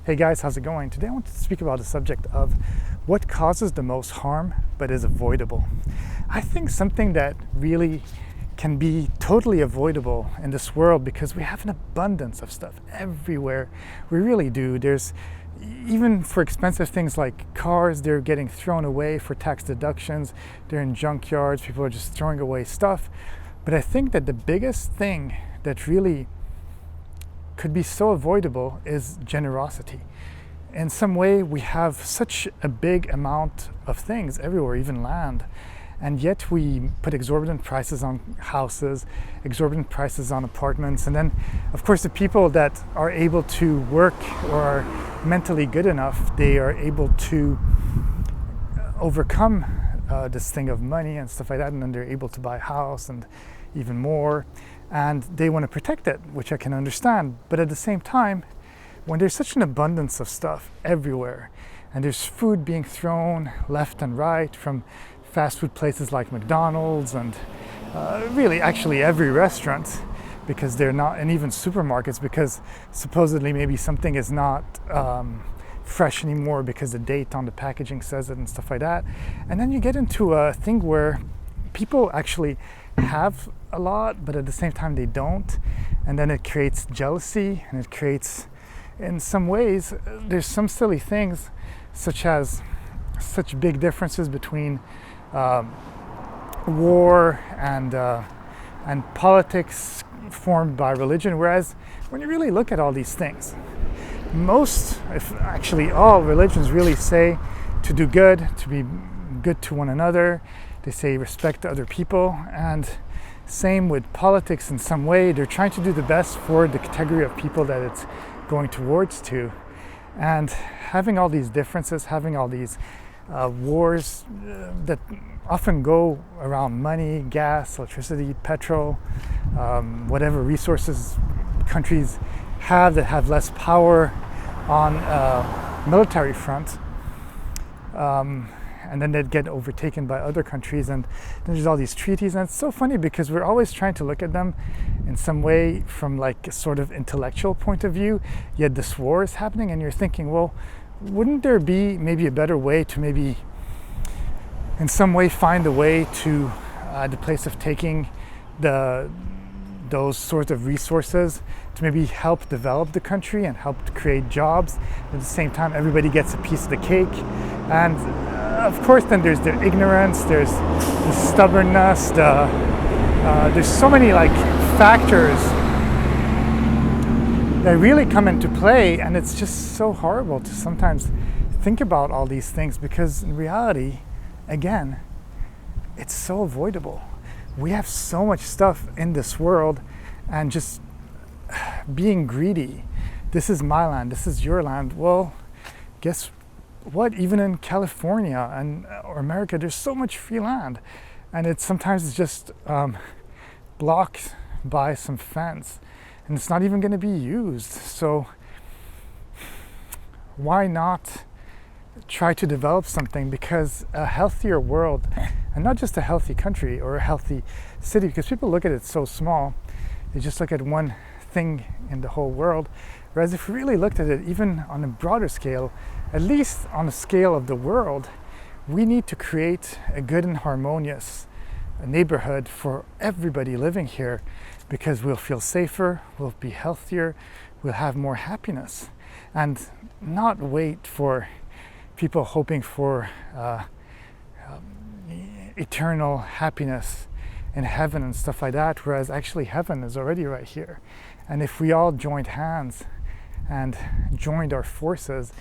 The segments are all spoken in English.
Hey guys, how's it going? Today I want to speak about the subject of what causes the most harm but is avoidable. I think something that really can be totally avoidable in this world because we have an abundance of stuff everywhere. We really do. There's even for expensive things like cars, they're getting thrown away for tax deductions. They're in junkyards, people are just throwing away stuff. But I think that the biggest thing that really could be so avoidable is generosity. In some way, we have such a big amount of things everywhere, even land, and yet we put exorbitant prices on houses, exorbitant prices on apartments, and then of course the people that are able to work or are mentally good enough, they are able to overcome this thing of money and stuff like that, and then they're able to buy a house and even more, and they want to protect it, which I can understand. But at the same time, when there's such an abundance of stuff everywhere, and there's food being thrown left and right from fast food places like McDonald's and really actually every restaurant, because they're not, and even supermarkets, because supposedly maybe something is not fresh anymore because the date on the packaging says it and stuff like that. And then you get into a thing where people actually have a lot, but at the same time they don't, and then it creates jealousy, and it creates, in some ways, there's some silly things such as such big differences between war and politics formed by religion, whereas when you really look at all these things, most, if actually all religions really say to do good, to be good to one another. They say respect other people, and same with politics. In some way, they're trying to do the best for the category of people that it's going towards to. And having all these differences, having all these wars that often go around money, gas, electricity, petrol, whatever resources countries have that have less power on military front, and then they'd get overtaken by other countries, and then there's all these treaties. And it's so funny because we're always trying to look at them in some way from like a sort of intellectual point of view, yet this war is happening, and you're thinking, well, wouldn't there be maybe a better way to maybe in some way find a way to the place of taking those sorts of resources to maybe help develop the country and help to create jobs. At the same time, everybody gets a piece of the cake. And of course, then there's the ignorance, there's the stubbornness, there's so many like factors that really come into play, and it's just so horrible to sometimes think about all these things, because in reality, again, it's so avoidable. We have so much stuff in this world, and just being greedy. This is my land, this is your land. Well, guess what? Even in California and or America, there's so much free land, and sometimes it's just blocked by some fence, and it's not even going to be used. So why not try to develop something? Because a healthier world, and not just a healthy country or a healthy city, because people look at it so small, they just look at one thing in the whole world. Whereas if we really looked at it even on a broader scale, at least on a scale of the world, we need to create a good and harmonious neighborhood for everybody living here, because we'll feel safer, we'll be healthier, we'll have more happiness, and not wait for people hoping for eternal happiness in heaven and stuff like that, whereas actually heaven is already right here. And if we all joined hands and joined our forces,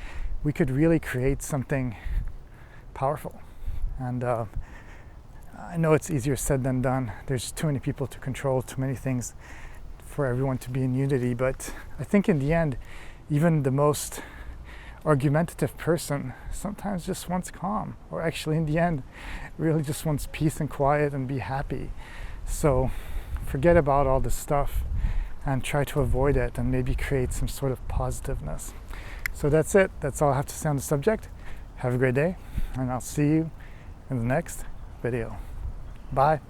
we could really create something powerful. And I know it's easier said than done. There's too many people to control, too many things for everyone to be in unity. But I think in the end, even the most argumentative person sometimes just wants calm, or actually in the end really just wants peace and quiet and be happy. So forget about all this stuff and try to avoid it, and maybe create some sort of positiveness. So that's it. That's all I have to say on the subject. Have a great day, and I'll see you in the next video. Bye.